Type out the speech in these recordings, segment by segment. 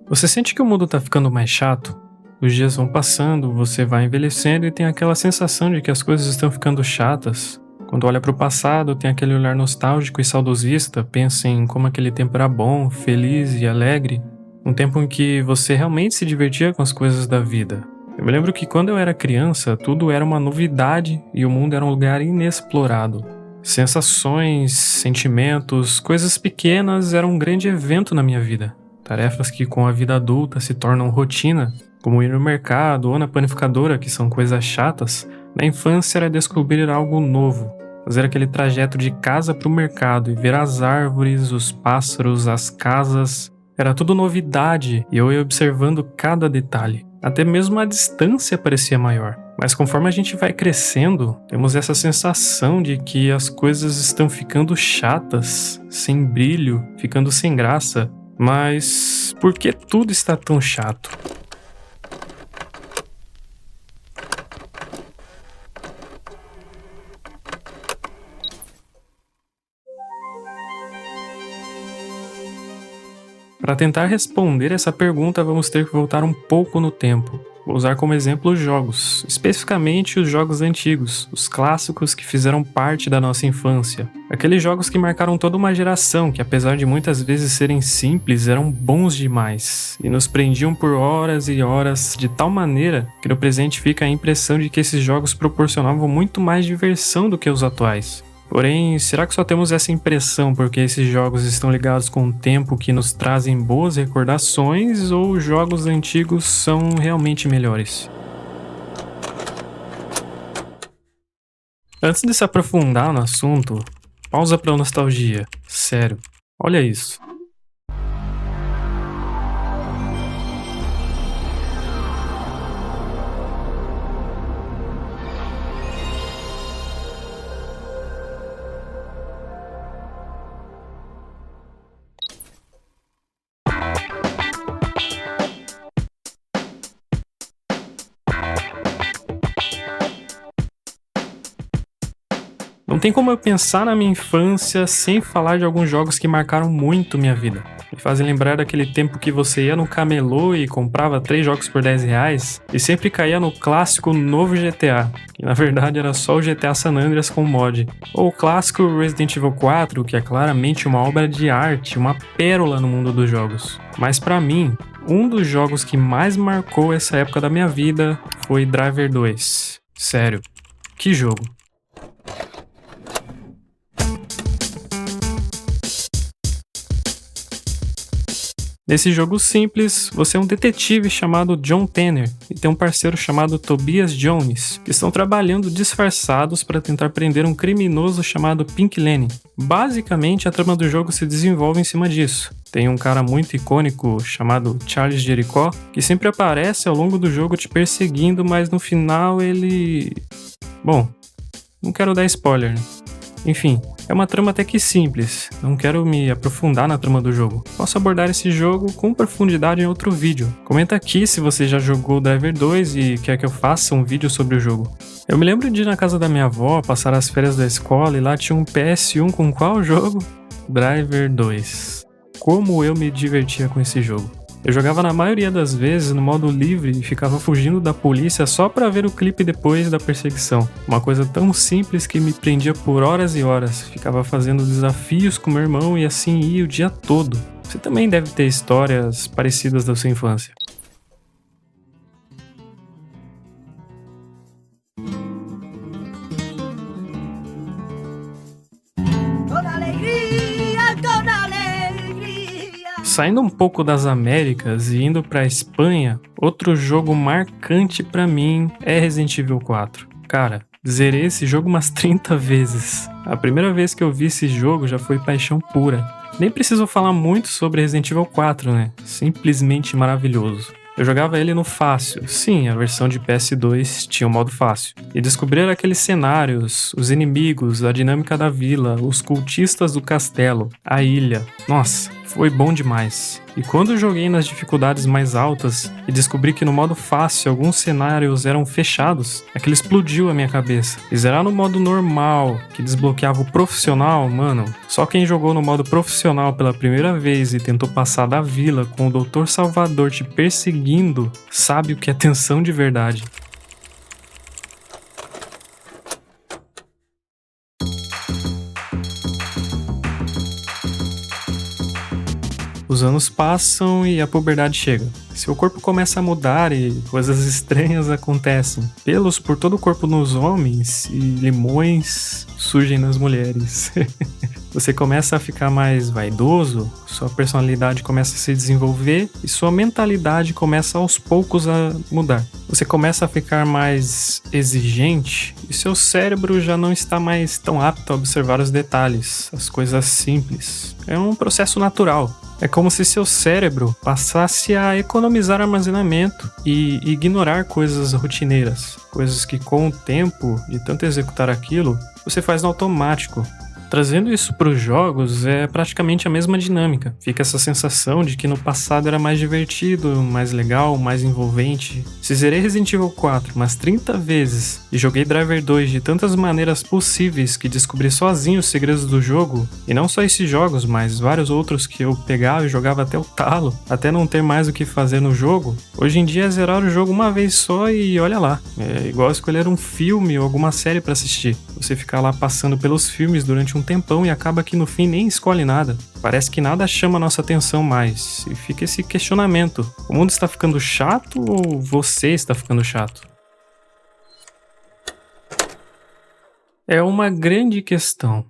Você sente que o mundo tá ficando mais chato? Os dias vão passando, você vai envelhecendo e tem aquela sensação de que as coisas estão ficando chatas. Quando olha para o passado, tem aquele olhar nostálgico e saudosista, pensa em como aquele tempo era bom, feliz e alegre. Um tempo em que você realmente se divertia com as coisas da vida. Eu me lembro que quando eu era criança, tudo era uma novidade e o mundo era um lugar inexplorado. Sensações, sentimentos, coisas pequenas eram um grande evento na minha vida. Tarefas que com a vida adulta se tornam rotina, como ir no mercado ou na panificadora, que são coisas chatas, na infância era descobrir algo novo, fazer aquele trajeto de casa para o mercado e ver as árvores, os pássaros, as casas. Era tudo novidade e eu ia observando cada detalhe. Até mesmo a distância parecia maior. Mas conforme a gente vai crescendo, temos essa sensação de que as coisas estão ficando chatas, sem brilho, ficando sem graça. Mas por que tudo está tão chato? Para tentar responder essa pergunta, vamos ter que voltar um pouco no tempo. Vou usar como exemplo os jogos, especificamente os jogos antigos, os clássicos que fizeram parte da nossa infância. Aqueles jogos que marcaram toda uma geração, que apesar de muitas vezes serem simples, eram bons demais e nos prendiam por horas e horas de tal maneira que no presente fica a impressão de que esses jogos proporcionavam muito mais diversão do que os atuais. Porém, será que só temos essa impressão porque esses jogos estão ligados com o tempo que nos trazem boas recordações ou os jogos antigos são realmente melhores? Antes de se aprofundar no assunto, pausa pra nostalgia. Sério, olha isso. Não tem como eu pensar na minha infância sem falar de alguns jogos que marcaram muito minha vida. Me fazem lembrar daquele tempo que você ia no camelô e comprava 3 jogos por R$ 10 e sempre caía no clássico novo GTA, que na verdade era só o GTA San Andreas com mod. Ou o clássico Resident Evil 4, que é claramente uma obra de arte, uma pérola no mundo dos jogos. Mas pra mim, um dos jogos que mais marcou essa época da minha vida foi Driver 2. Sério, que jogo! Nesse jogo simples, você é um detetive chamado John Tanner e tem um parceiro chamado Tobias Jones, que estão trabalhando disfarçados para tentar prender um criminoso chamado Pink Lenny. Basicamente, a trama do jogo se desenvolve em cima disso. Tem um cara muito icônico chamado Charles Jericho, que sempre aparece ao longo do jogo te perseguindo, mas no final ele... Bom, não quero dar spoiler, né? Enfim, é uma trama até que simples, não quero me aprofundar na trama do jogo. Posso abordar esse jogo com profundidade em outro vídeo. Comenta aqui se você já jogou Driver 2 e quer que eu faça um vídeo sobre o jogo. Eu me lembro de ir na casa da minha avó, passar as férias da escola e lá tinha um PS1 com qual jogo? Driver 2. Como eu me divertia com esse jogo. Eu jogava na maioria das vezes no modo livre e ficava fugindo da polícia só pra ver o clipe depois da perseguição. Uma coisa tão simples que me prendia por horas e horas. Ficava fazendo desafios com meu irmão e assim ia o dia todo. Você também deve ter histórias parecidas da sua infância. Toda alegria, toda alegria. Saindo um pouco das Américas e indo pra Espanha, outro jogo marcante pra mim é Resident Evil 4. Cara, zerei esse jogo umas 30 vezes. A primeira vez que eu vi esse jogo já foi paixão pura. Nem preciso falar muito sobre Resident Evil 4, né? Simplesmente maravilhoso. Eu jogava ele no fácil. Sim, a versão de PS2 tinha o modo fácil. E descobrir aqueles cenários, os inimigos, a dinâmica da vila, os cultistas do castelo, a ilha. Nossa, foi bom demais. E quando eu joguei nas dificuldades mais altas e descobri que no modo fácil alguns cenários eram fechados, aquilo explodiu a minha cabeça. E zerar no modo normal, que desbloqueava o profissional, mano, só quem jogou no modo profissional pela primeira vez e tentou passar da vila com o Dr. Salvador te perseguindo, sabe o que é tensão de verdade. Os anos passam e a puberdade chega. Seu corpo começa a mudar e coisas estranhas acontecem. Pelos por todo o corpo nos homens e limões surgem nas mulheres. Você começa a ficar mais vaidoso, sua personalidade começa a se desenvolver e sua mentalidade começa aos poucos a mudar. Você começa a ficar mais exigente e seu cérebro já não está mais tão apto a observar os detalhes, as coisas simples. É um processo natural. É como se seu cérebro passasse a economizar armazenamento e ignorar coisas rotineiras, coisas que com o tempo, de tanto executar aquilo, você faz no automático. Trazendo isso para os jogos é praticamente a mesma dinâmica. Fica essa sensação de que no passado era mais divertido, mais legal, mais envolvente. Se zerei Resident Evil 4 umas 30 vezes e joguei Driver 2 de tantas maneiras possíveis que descobri sozinho os segredos do jogo, e não só esses jogos, mas vários outros que eu pegava e jogava até o talo, até não ter mais o que fazer no jogo, hoje em dia é zerar o jogo uma vez só e olha lá. É igual escolher um filme ou alguma série para assistir. Você ficar lá passando pelos filmes durante um tempão e acaba que no fim nem escolhe nada. Parece que nada chama a nossa atenção mais. E fica esse questionamento. O mundo está ficando chato ou você está ficando chato? É uma grande questão.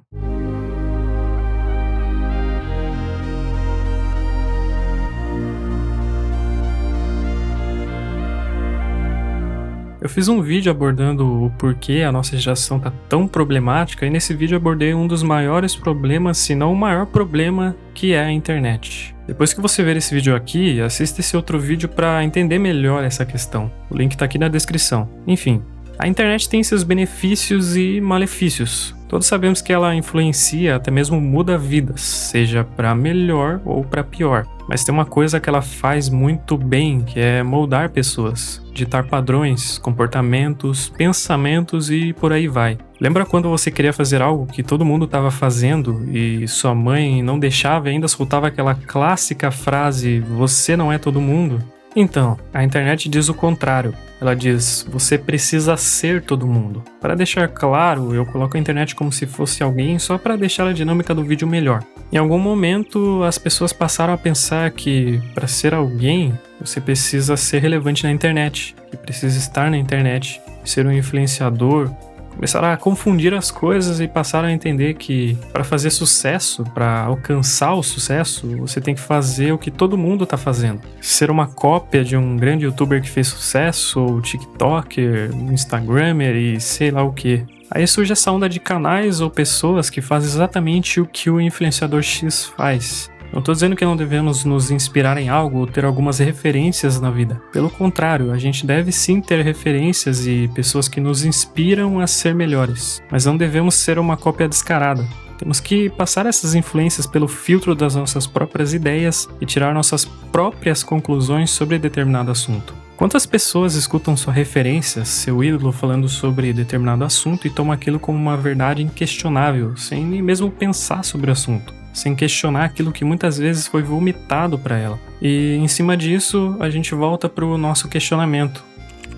Eu fiz um vídeo abordando o porquê a nossa geração tá tão problemática e nesse vídeo abordei um dos maiores problemas, se não o maior problema, que é a internet. Depois que você ver esse vídeo aqui, assista esse outro vídeo para entender melhor essa questão. O link tá aqui na descrição. Enfim, a internet tem seus benefícios e malefícios. Todos sabemos que ela influencia, até mesmo muda vidas, seja para melhor ou para pior. Mas tem uma coisa que ela faz muito bem, que é moldar pessoas, ditar padrões, comportamentos, pensamentos e por aí vai. Lembra quando você queria fazer algo que todo mundo estava fazendo e sua mãe não deixava e ainda soltava aquela clássica frase, você não é todo mundo? Então, a internet diz o contrário. Ela diz, você precisa ser todo mundo. Para deixar claro, eu coloco a internet como se fosse alguém só para deixar a dinâmica do vídeo melhor. Em algum momento, as pessoas passaram a pensar que, para ser alguém, você precisa ser relevante na internet, que precisa estar na internet, ser um influenciador. Começaram a confundir as coisas e passaram a entender que para fazer sucesso, para alcançar o sucesso, você tem que fazer o que todo mundo está fazendo. Ser uma cópia de um grande youtuber que fez sucesso, ou tiktoker, instagramer e sei lá o que. Aí surge essa onda de canais ou pessoas que fazem exatamente o que o influenciador X faz. Não estou dizendo que não devemos nos inspirar em algo ou ter algumas referências na vida. Pelo contrário, a gente deve sim ter referências e pessoas que nos inspiram a ser melhores. Mas não devemos ser uma cópia descarada. Temos que passar essas influências pelo filtro das nossas próprias ideias e tirar nossas próprias conclusões sobre determinado assunto. Quantas pessoas escutam sua referência, seu ídolo falando sobre determinado assunto e tomam aquilo como uma verdade inquestionável, sem nem mesmo pensar sobre o assunto? Sem questionar aquilo que muitas vezes foi vomitado para ela. E em cima disso, a gente volta para o nosso questionamento.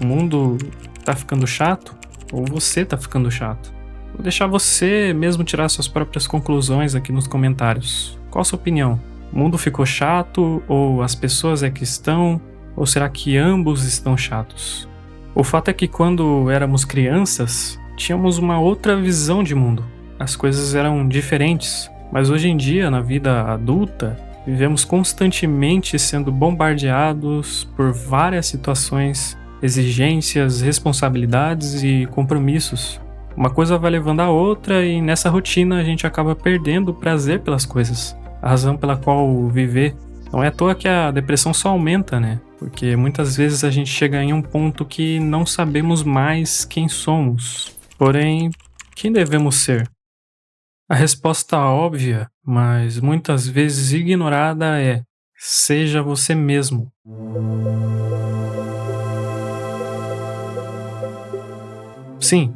O mundo tá ficando chato? Ou você tá ficando chato? Vou deixar você mesmo tirar suas próprias conclusões aqui nos comentários. Qual a sua opinião? O mundo ficou chato? Ou as pessoas é que estão? Ou será que ambos estão chatos? O fato é que quando éramos crianças, tínhamos uma outra visão de mundo. As coisas eram diferentes. Mas hoje em dia, na vida adulta, vivemos constantemente sendo bombardeados por várias situações, exigências, responsabilidades e compromissos. Uma coisa vai levando a outra e nessa rotina a gente acaba perdendo o prazer pelas coisas, a razão pela qual viver. Não é à toa que a depressão só aumenta, né? Porque muitas vezes a gente chega em um ponto que não sabemos mais quem somos. Porém, quem devemos ser? A resposta óbvia, mas muitas vezes ignorada é: seja você mesmo. Sim,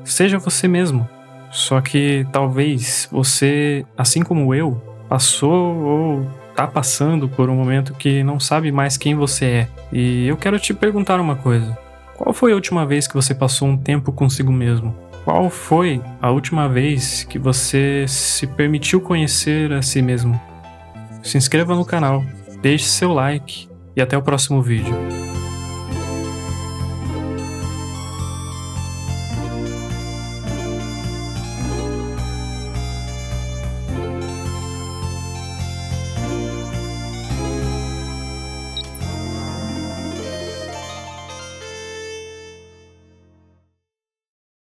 seja você mesmo. Só que talvez você, assim como eu, passou ou tá passando por um momento que não sabe mais quem você é. E eu quero te perguntar uma coisa: qual foi a última vez que você passou um tempo consigo mesmo? Qual foi a última vez que você se permitiu conhecer a si mesmo? Se inscreva no canal, deixe seu like e até o próximo vídeo.